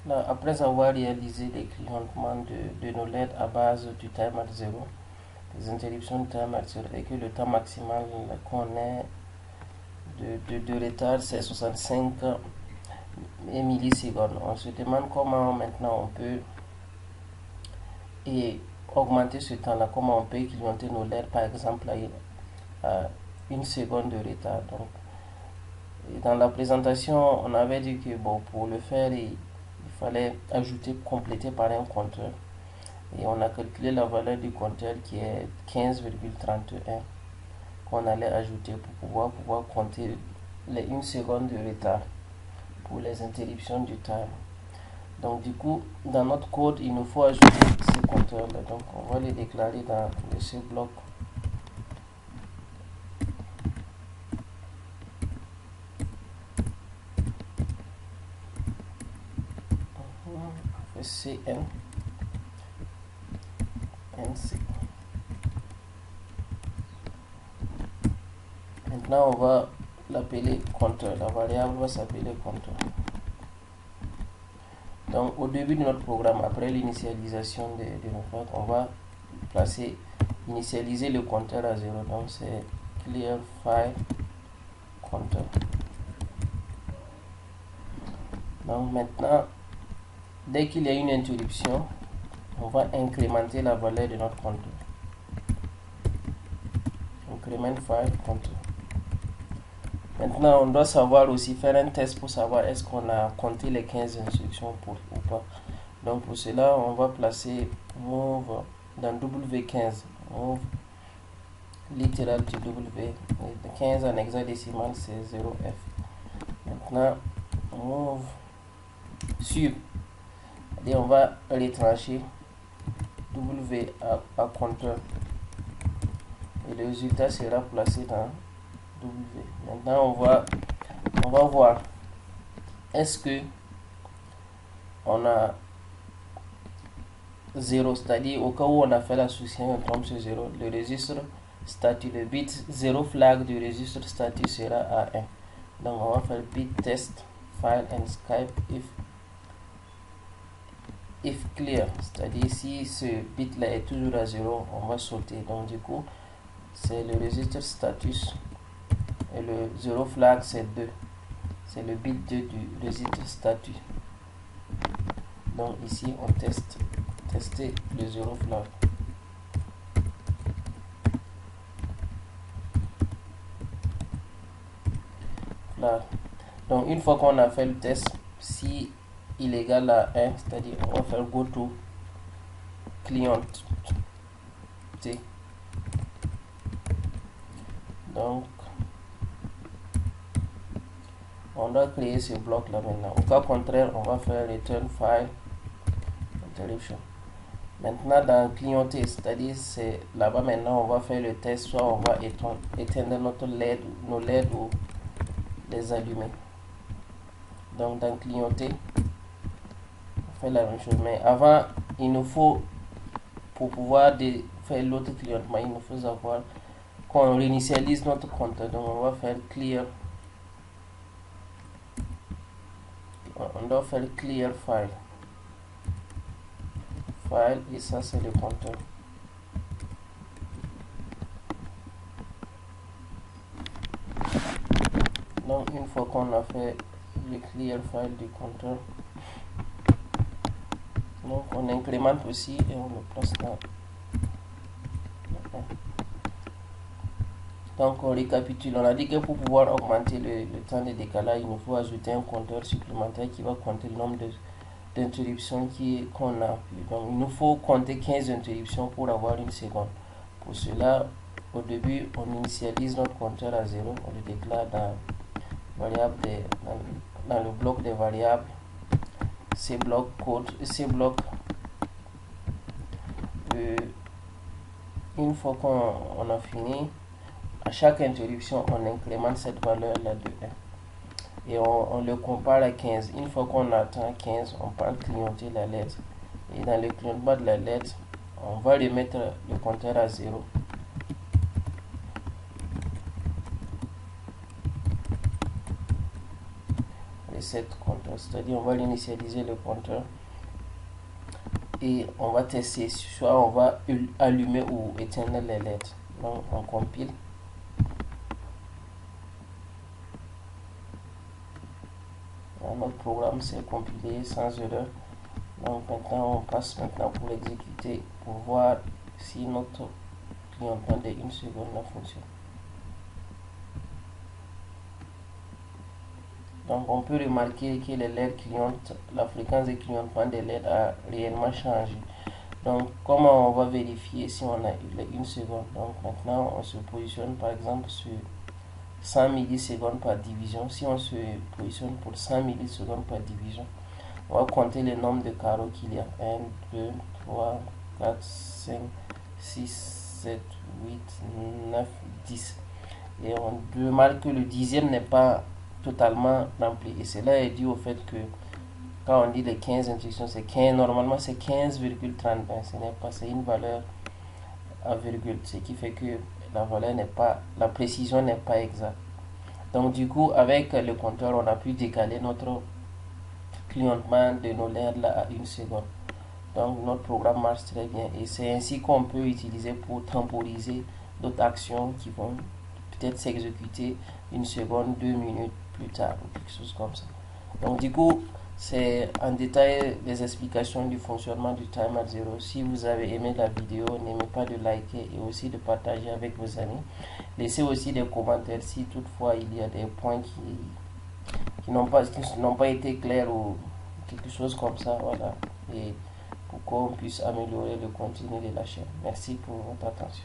Là, après avoir réalisé les clignotements de nos LED à base du timer 0, les interruptions de timer 0, et que le temps maximal qu'on ait de retard c'est 65 millisecondes, on se demande comment maintenant on peut augmenter ce temps-là, comment on peut clignoter nos LED par exemple à 1 seconde de retard. Donc, dans la présentation, on avait dit que bon, pour le faire, il fallait ajouter, compléter par un compteur. Et on a calculé la valeur du compteur qui est 15,31 qu'on allait ajouter pour pouvoir compter les 1 seconde de retard pour les interruptions du time. Donc du coup, dans notre code, il nous faut ajouter ces compteurs-là. Donc on va les déclarer dans ce bloc. CN NC. Maintenant, on va l'appeler compteur. La variable va s'appeler compteur. Donc, au début de notre programme, après l'initialisation de nos notes, on va initialiser le compteur à 0. Donc, c'est clear file compteur. Donc, maintenant, dès qu'il y a une interruption, on va incrémenter la valeur de notre compteur. Increment file compteur. Maintenant, on doit savoir aussi faire un test pour savoir est-ce qu'on a compté les 15 instructions ou pas. Donc pour cela, on va placer move dans W15. Move littéral du W. 15 en hexadécimal, c'est 0F. Maintenant, move sur. Et on va retrancher W à compteur. Et le résultat sera placé dans W. Maintenant, on va voir est-ce que on a 0, c'est-à-dire au cas où on a fait la soustraction, on tombe sur 0, le registre statut, le bit 0 flag du registre statut sera à 1. Donc on va faire bit test file and Skype if clear, c'est-à-dire si ce bit là est toujours à 0, on va sauter. Donc du coup, c'est le registre status. Et le 0 flag c'est 2. C'est le bit 2 du registre statut. Donc ici on tester le 0 flag. Là. Donc une fois qu'on a fait le test, si il est égal à 1, c'est-à-dire on va faire go to client T. Donc on doit créer ce bloc là maintenant. Au cas contraire, on va faire return file interruption. Maintenant dans clienter, c'est-à-dire c'est là-bas maintenant on va faire le test, soit on va éteindre notre LED, nos LED ou les allumer. Donc dans clienter, on fait la même chose. Mais avant, il nous faut, pour pouvoir faire l'autre clignotement, il nous faut savoir qu'on réinitialise notre compteur. Donc on va faire clear. On doit faire clear file. File, et ça c'est le compteur. Donc une fois qu'on a fait le clear file du compteur, donc on incrémente aussi et on le place dans. Donc on récapitule, on a dit que pour pouvoir augmenter le temps de décalage, il nous faut ajouter un compteur supplémentaire qui va compter le nombre d'interruptions qu'on a. Donc il nous faut compter 15 interruptions pour avoir 1 seconde. Pour cela, au début, on initialise notre compteur à 0, on le déclare dans le bloc des variables, ces blocs code, ces blocs. Une fois qu'on a fini, à chaque interruption, on incrémente cette valeur-là de 1. Et on le compare à 15. Une fois qu'on atteint 15, on peut clignoter la lettre. Et dans le clignotement de la lettre, on va remettre le compteur à 0. set compteur, c'est-à-dire on va initialiser le compteur et on va tester, soit on va allumer ou éteindre les lettres. Donc on compile. Notre programme s'est compilé sans erreur. Donc maintenant on passe pour exécuter pour voir si notre clignotement de 1 seconde fonctionne. Donc on peut remarquer que les LED clignotent, la fréquence de clignotement des LED a réellement changé. Donc comment on va vérifier si on a eu 1 seconde? Donc maintenant on se positionne par exemple sur 100 millisecondes par division. Si on se positionne pour 100 millisecondes par division, on va compter le nombre de carreaux qu'il y a. 1, 2, 3, 4, 5, 6, 7, 8, 9, 10. Et on remarque que le dixième n'est pas totalement rempli. Et cela est dû au fait que quand on dit les 15 instructions, c'est 15, normalement c'est 15,31. Ce n'est pas, c'est une valeur à virgule. Ce qui fait que la valeur n'est pas, la précision n'est pas exacte. Donc du coup, avec le compteur, on a pu décaler notre clignotement de nos LED là à 1 seconde. Donc notre programme marche très bien et c'est ainsi qu'on peut utiliser pour temporiser d'autres actions qui vont peut-être s'exécuter 1 seconde, 2 minutes plus tard ou quelque chose comme ça. Donc du coup, c'est en détail les explications du fonctionnement du timer 0. Si vous avez aimé la vidéo, n'oubliez pas de liker et aussi de partager avec vos amis. Laissez aussi des commentaires si toutefois il y a des points qui n'ont pas été clairs ou quelque chose comme ça, voilà, et pour qu'on puisse améliorer le contenu de la chaîne. Merci pour votre attention.